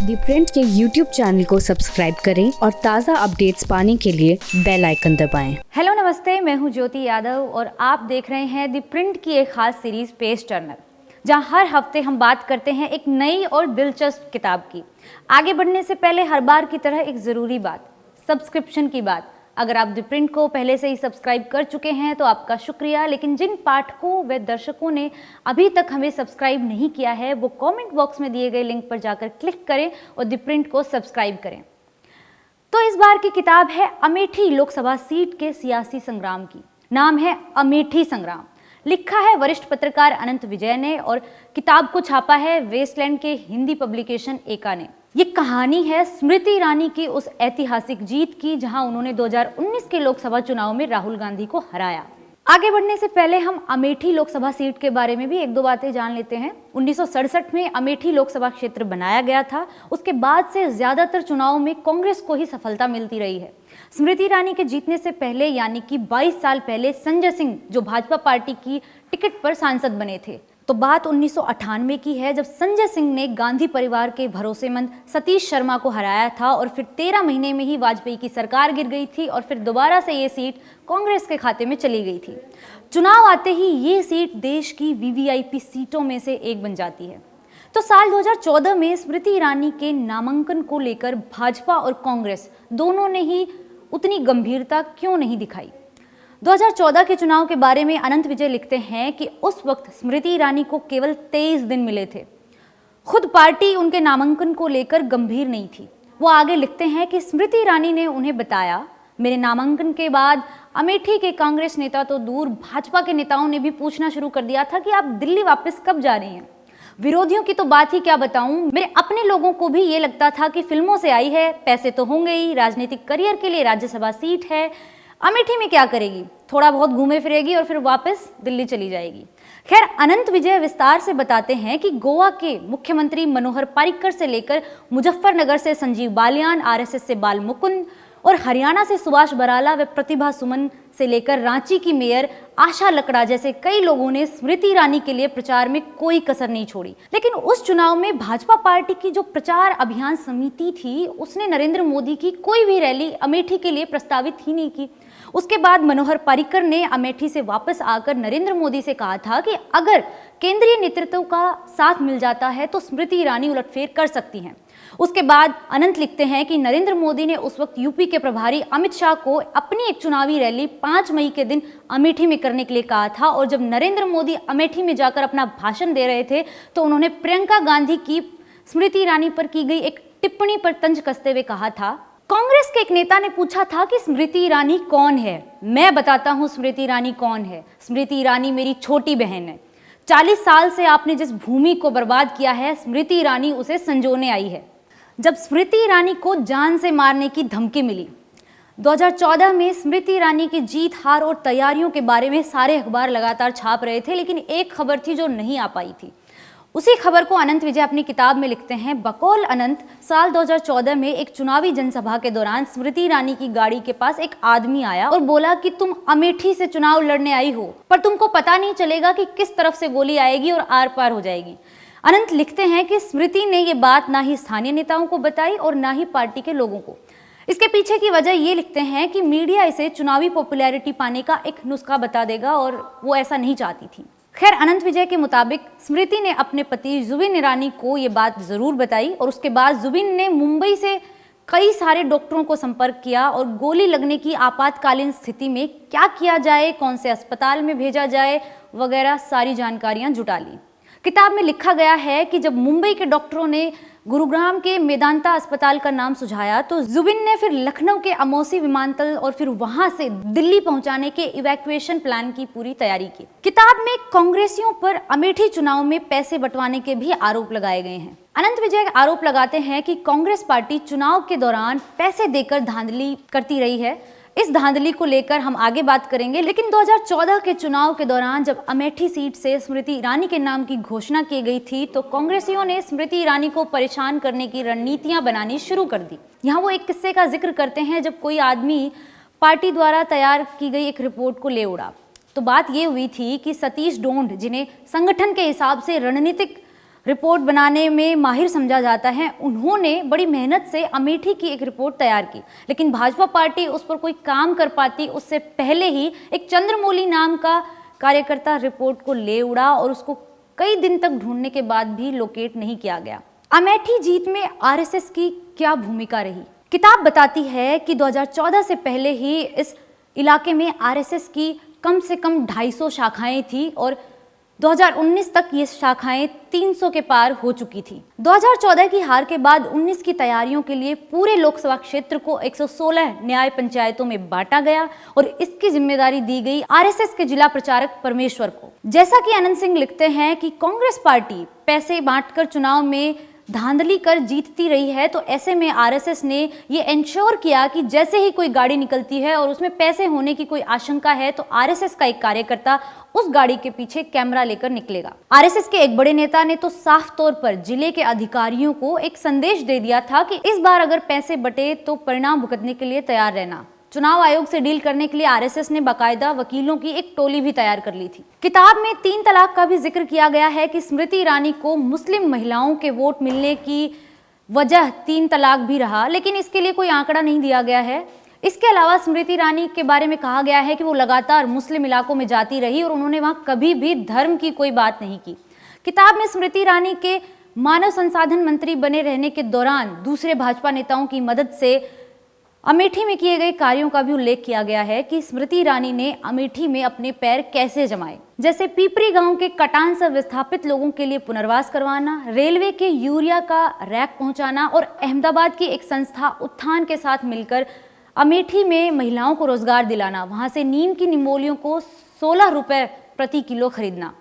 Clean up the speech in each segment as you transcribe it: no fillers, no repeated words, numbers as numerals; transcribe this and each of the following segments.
दी print के YouTube channel को subscribe करें और ताज़ा अपडेट्स पाने के लिए बेल आइकन दबाएं। हेलो नमस्ते, मैं हूं ज्योति यादव और आप देख रहे हैं दी प्रिंट की एक खास सीरीज पेज टर्नर, जहां हर हफ्ते हम बात करते हैं एक नई और दिलचस्प किताब की। आगे बढ़ने से पहले हर बार की तरह एक ज़रूरी बात, सब्सक्रिप्शन की बात। अगर आप दी प्रिंट को पहले से ही सब्सक्राइब कर चुके हैं तो आपका शुक्रिया, लेकिन जिन पाठकों व दर्शकों ने अभी तक हमें सब्सक्राइब नहीं किया है वो कमेंट बॉक्स में दिए गए लिंक पर जाकर क्लिक करें और दी प्रिंट को सब्सक्राइब करें। तो इस बार की किताब है अमेठी लोकसभा सीट के सियासी संग्राम की। नाम है अमेठी संग्राम। लिखा है वरिष्ठ पत्रकार अनंत विजय ने और किताब को छापा है वेस्टलैंड के हिंदी पब्लिकेशन एका ने। ये कहानी है स्मृति ईरानी की उस ऐतिहासिक जीत की जहां उन्होंने 2019 के लोकसभा चुनाव में राहुल गांधी को हराया। आगे बढ़ने से पहले हम अमेठी लोकसभा सीट के बारे में भी एक दो बातें जान लेते हैं। 1967 में अमेठी लोकसभा क्षेत्र बनाया गया था। उसके बाद से ज्यादातर चुनावों में कांग्रेस को ही सफलता मिलती रही है। स्मृति ईरानी के जीतने से पहले यानी कि 22 साल पहले संजय सिंह जो भाजपा पार्टी की टिकट पर सांसद बने थे। तो बात 1998 की है, जब संजय सिंह ने गांधी परिवार के भरोसेमंद सतीश शर्मा को हराया था और फिर 13 महीने में ही वाजपेयी की सरकार गिर गई थी और फिर दोबारा से ये सीट कांग्रेस के खाते में चली गई थी। चुनाव आते ही ये सीट देश की वीवीआईपी सीटों में से एक बन जाती है। तो साल 2014 में स्मृति ईरानी के नामांकन को लेकर भाजपा और कांग्रेस दोनों ने ही उतनी गंभीरता क्यों नहीं दिखाई। 2014 के चुनाव के बारे में अनंत विजय लिखते हैं कि उस वक्त स्मृति ईरानी को केवल 23 दिन मिले थे। खुद पार्टी उनके नामांकन को लेकर गंभीर नहीं थी। वो आगे लिखते हैं कि स्मृति ईरानी ने उन्हें बताया, मेरे नामांकन के बाद अमेठी के कांग्रेस नेता तो दूर, भाजपा के नेताओं ने भी पूछना शुरू कर दिया था कि आप दिल्ली वापस कब जा रही हैं। विरोधियों की तो बात ही क्या बताऊं, मेरे अपने लोगों को भी ये लगता था कि फिल्मों से आई है, पैसे तो होंगे ही, राजनीतिक करियर के लिए राज्यसभा सीट है, अमेठी में क्या करेगी, थोड़ा बहुत घूमे फिरेगी और फिर वापस दिल्ली चली जाएगी। खैर, अनंत विजय विस्तार से बताते हैं कि गोवा के मुख्यमंत्री मनोहर पारिकर से लेकर मुजफ्फरनगर से संजीव बालियान, आरएसएस से बाल मुकुंद और हरियाणा से सुभाष बराला व प्रतिभा सुमन से लेकर रांची की मेयर आशा लकड़ा जैसे कई लोगों ने स्मृति ईरानी के लिए प्रचार में कोई कसर नहीं छोड़ी। लेकिन उस चुनाव में भाजपा पार्टी की जो प्रचार अभियान समिति थी उसने नरेंद्र मोदी की कोई भी रैली अमेठी के लिए प्रस्तावित ही नहीं की। उसके बाद मनोहर पारिकर ने अमेठी से वापस आकर नरेंद्र मोदी से कहा था कि अगर केंद्रीय नेतृत्व का साथ मिल जाता है तो स्मृति ईरानी उलटफेर कर सकती हैं। उसके बाद अनंत लिखते हैं कि नरेंद्र मोदी ने उस वक्त यूपी के प्रभारी अमित शाह को अपनी एक चुनावी रैली 5 मई के दिन अमेठी में करने के लिए कहा था और जब नरेंद्र मोदी अमेठी में जाकर अपना भाषण दे रहे थे तो उन्होंने प्रियंका गांधी की स्मृति ईरानी पर की गई एक टिप्पणी पर तंज कसते हुए कहा था। कांग्रेस के एक नेता ने पूछा था कि स्मृति ईरानी कौन है। मैं बताता हूं स्मृति ईरानी कौन है। स्मृति ईरानी मेरी छोटी बहन है। 40 साल से आपने जिस भूमि को बर्बाद किया है, स्मृति ईरानी उसे संजोने आई है। जब स्मृति ईरानी को जान से मारने की धमकी मिली 2014 में, स्मृति ईरानी की जीत हार और तैयारियों के बारे में सारे अखबार लगातार छाप रहे थे, लेकिन एक खबर थी जो नहीं आ पाई थी। उसी खबर को अनंत विजय अपनी किताब में लिखते हैं। बकौल अनंत, साल 2014 में एक चुनावी जनसभा के दौरान स्मृति ईरानी की गाड़ी के पास एक आदमी आया और बोला कि तुम अमेठी से चुनाव लड़ने आई हो, पर तुमको पता नहीं चलेगा कि किस तरफ से गोली आएगी और आर पार हो जाएगी। अनंत लिखते हैं कि स्मृति ने ये बात ना ही स्थानीय नेताओं को बताई और ना ही पार्टी के लोगों को। इसके पीछे की वजह ये लिखते हैं कि मीडिया इसे चुनावी पॉपुलैरिटी पाने का एक नुस्खा बता देगा और वो ऐसा नहीं चाहती थी। खैर, अनंत विजय के मुताबिक स्मृति ने अपने पति जुबिन ईरानी को ये बात जरूर बताई और उसके बाद जुबिन ने मुंबई से कई सारे डॉक्टरों को संपर्क किया और गोली लगने की आपातकालीन स्थिति में क्या किया जाए, कौन से अस्पताल में भेजा जाए वगैरह सारी जानकारियां जुटा ली। किताब में लिखा गया है कि जब मुंबई के डॉक्टरों ने गुरुग्राम के मेदांता अस्पताल का नाम सुझाया तो जुबिन ने फिर लखनऊ के अमौसी विमानतल और फिर वहां से दिल्ली पहुंचाने के इवैक्यूएशन प्लान की पूरी तैयारी की। किताब में कांग्रेसियों पर अमेठी चुनाव में पैसे बंटवाने के भी आरोप लगाए गए हैं। अनंत विजय आरोप लगाते हैं कि कांग्रेस पार्टी चुनाव के दौरान पैसे देकर धांधली करती रही है। इस धांधली को लेकर हम आगे बात करेंगे, लेकिन 2014 के चुनाव के दौरान जब अमेठी सीट से स्मृति ईरानी के नाम की घोषणा की गई थी तो कांग्रेसियों ने स्मृति ईरानी को परेशान करने की रणनीतियां बनानी शुरू कर दी। यहाँ वो एक किस्से का जिक्र करते हैं, जब कोई आदमी पार्टी द्वारा तैयार की गई एक रिपोर्ट को ले उड़ा तो बात ये हुई थी कि सतीश डोंड, जिन्हें संगठन के हिसाब से रणनीतिक रिपोर्ट बनाने में माहिर समझा जाता है, उन्होंने बड़ी मेहनत से अमेठी की एक रिपोर्ट तैयार की, लेकिन भाजपा पार्टी उस पर कोई काम कर पाती उससे पहले ही एक चंद्रमौली नाम का कार्यकर्ता रिपोर्ट को ले उड़ा और उसको कई दिन तक ढूंढने के बाद भी लोकेट नहीं किया गया। अमेठी जीत में आरएसएस की क्या भूमिका रही? किताब बताती है कि 2014 से पहले ही इस इलाके में आरएसएस की कम से कम 250 शाखाएं थी और 2019 तक ये शाखाएं 300 के पार हो चुकी थी। 2014 की हार के बाद 19 की तैयारियों के लिए पूरे लोकसभा क्षेत्र को 116 न्याय पंचायतों में बांटा गया और इसकी जिम्मेदारी दी गई आरएसएस के जिला प्रचारक परमेश्वर को। जैसा कि अनंत सिंह लिखते हैं कि कांग्रेस पार्टी पैसे बांटकर चुनाव में धांधली कर जीतती रही है, तो ऐसे में आरएसएस ने ये इंश्योर किया कि जैसे ही कोई गाड़ी निकलती है और उसमें पैसे होने की कोई आशंका है तो आरएसएस का एक कार्यकर्ता उस गाड़ी के पीछे कैमरा लेकर निकलेगा। आरएसएस के एक बड़े नेता ने तो साफ तौर पर जिले के अधिकारियों को एक संदेश दे दिया था कि इस बार अगर पैसे बटे तो परिणाम भुगतने के लिए तैयार रहना। चुनाव आयोग से डील करने के लिए आरएसएस ने बाकायदा वकीलों की एक टोली भी तैयार कर ली थी। किताब में 3 तलाक का भी जिक्र किया गया है कि स्मृति ईरानी को मुस्लिम महिलाओं के वोट मिलने की वजह 3 तलाक भी रहा, लेकिन इसके लिए कोई आंकड़ा नहीं दिया गया है। इसके अलावा स्मृति ईरानी के बारे में कहा गया है कि वो लगातार मुस्लिम इलाकों में जाती रही और उन्होंने वहां कभी भी धर्म की कोई बात नहीं की। किताब में स्मृति ईरानी के मानव संसाधन मंत्री बने रहने के दौरान दूसरे भाजपा नेताओं की मदद से अमेठी में किए गए कार्यों का भी उल्लेख किया गया है कि स्मृति ईरानी ने अमेठी में अपने पैर कैसे जमाए, जैसे पीपरी गांव के कटान से विस्थापित लोगों के लिए पुनर्वास करवाना, रेलवे के यूरिया का रैक पहुंचाना और अहमदाबाद की एक संस्था उत्थान के साथ मिलकर अमेठी में महिलाओं को रोजगार दिलाना, वहां से नीम की निमोलियों को 16 रुपए प्रति किलो खरीदना।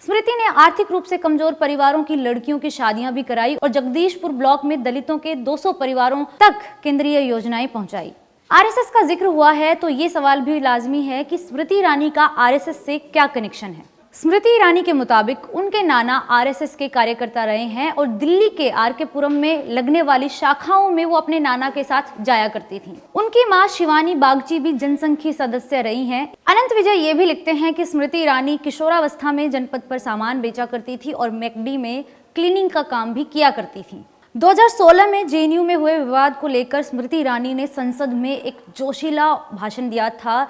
स्मृति ने आर्थिक रूप से कमजोर परिवारों की लड़कियों की शादियां भी कराई और जगदीशपुर ब्लॉक में दलितों के 200 परिवारों तक केंद्रीय योजनाएं पहुंचाई। आरएसएस का जिक्र हुआ है तो ये सवाल भी लाजमी है कि स्मृति ईरानी का आरएसएस से क्या कनेक्शन है। स्मृति ईरानी के मुताबिक उनके नाना आरएसएस के कार्यकर्ता रहे हैं और दिल्ली के आरके पुरम में लगने वाली शाखाओं में वो अपने नाना के साथ जाया करती थीं। उनकी मां शिवानी बागची भी जनसंघ की सदस्य रही हैं। अनंत विजय ये भी लिखते हैं कि स्मृति ईरानी किशोरावस्था में जनपद पर सामान बेचा करती थी और मैकडी में क्लीनिंग का काम भी किया करती थी। 2016 में जेएनयू में हुए विवाद को लेकर स्मृति ईरानी ने संसद में एक जोशीला भाषण दिया था,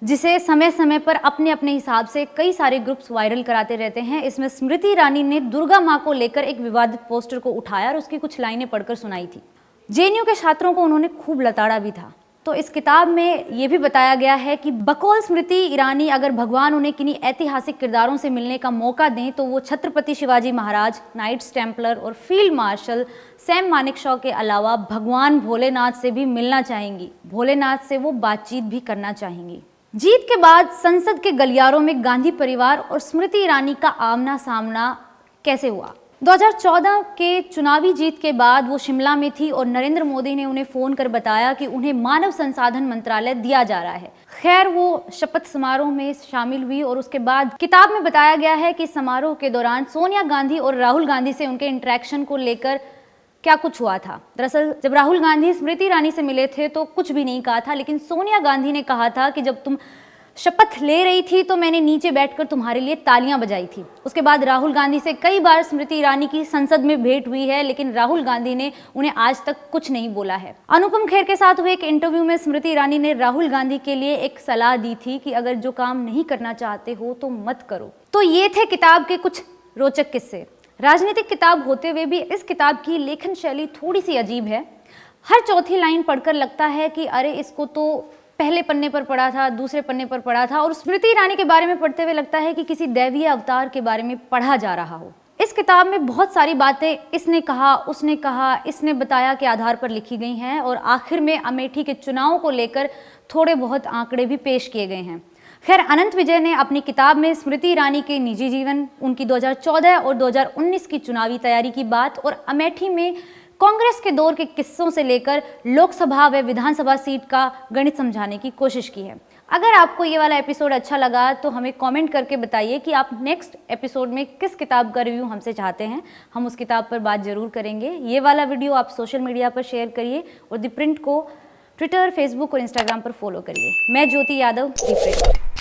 जिसे समय समय पर अपने अपने हिसाब से कई सारे ग्रुप्स वायरल कराते रहते हैं। इसमें स्मृति ईरानी ने दुर्गा माँ को लेकर एक विवादित पोस्टर को उठाया और उसकी कुछ लाइनें पढ़कर सुनाई थी। जेएनयू के छात्रों को उन्होंने खूब लताड़ा भी था। तो इस किताब में ये भी बताया गया है कि बकौल स्मृति ईरानी अगर भगवान उन्हें किन्हीं ऐतिहासिक किरदारों से मिलने का मौका दें तो वो छत्रपति शिवाजी महाराज, नाइट्स टेम्पलर और फील्ड मार्शल सैम मानेकशॉ के अलावा भगवान भोलेनाथ से भी मिलना चाहेंगी। भोलेनाथ से वो बातचीत भी करना चाहेंगी। जीत के बाद संसद के गलियारों में गांधी परिवार और स्मृति ईरानी का आमना सामना कैसे हुआ? 2014 के चुनावी जीत के बाद वो शिमला में थी और नरेंद्र मोदी ने उन्हें फोन कर बताया कि उन्हें मानव संसाधन मंत्रालय दिया जा रहा है। खैर वो शपथ समारोह में शामिल हुई और उसके बाद किताब में बताया गया है कि समारोह के दौरान सोनिया गांधी और राहुल गांधी से उनके इंटरेक्शन को लेकर क्या कुछ हुआ था। दरअसल जब राहुल गांधी स्मृति ईरानी से मिले थे तो कुछ भी नहीं कहा था, लेकिन सोनिया गांधी ने कहा था कि जब तुम शपथ ले रही थी तो मैंने नीचे बैठकर तुम्हारे लिए तालियां बजाई थी। उसके बाद राहुल गांधी से कई बार स्मृति ईरानी की संसद में भेंट हुई है, लेकिन राहुल गांधी ने उन्हें आज तक कुछ नहीं बोला है। अनुपम खेर के साथ हुए एक इंटरव्यू में स्मृति ईरानी ने राहुल गांधी के लिए एक सलाह दी थी कि अगर जो काम नहीं करना चाहते हो तो मत करो। तो ये थे किताब के कुछ रोचक किस्से। राजनीतिक किताब होते हुए भी इस किताब की लेखन शैली थोड़ी सी अजीब है। हर चौथी लाइन पढ़कर लगता है कि अरे इसको तो पहले पन्ने पर पढ़ा था, दूसरे पन्ने पर पढ़ा था, और स्मृति ईरानी के बारे में पढ़ते हुए लगता है कि किसी दैवीय अवतार के बारे में पढ़ा जा रहा हो। इस किताब में बहुत सारी बातें इसने कहा, उसने कहा, इसने बताया के आधार पर लिखी गई हैं और आखिर में अमेठी के चुनाव को लेकर थोड़े बहुत आंकड़े भी पेश किए गए हैं। खैर, अनंत विजय ने अपनी किताब में स्मृति ईरानी के निजी जीवन, उनकी 2014 और 2019 की चुनावी तैयारी की बात और अमेठी में कांग्रेस के दौर के किस्सों से लेकर लोकसभा व विधानसभा सीट का गणित समझाने की कोशिश की है। अगर आपको ये वाला एपिसोड अच्छा लगा तो हमें कमेंट करके बताइए कि आप नेक्स्ट एपिसोड में किस किताब का रिव्यू हमसे चाहते हैं। हम उस किताब पर बात जरूर करेंगे। ये वाला वीडियो आप सोशल मीडिया पर शेयर करिए और द प्रिंट को ट्विटर, फेसबुक और इंस्टाग्राम पर फॉलो करिए। मैं ज्योति यादव, द प्रिंट।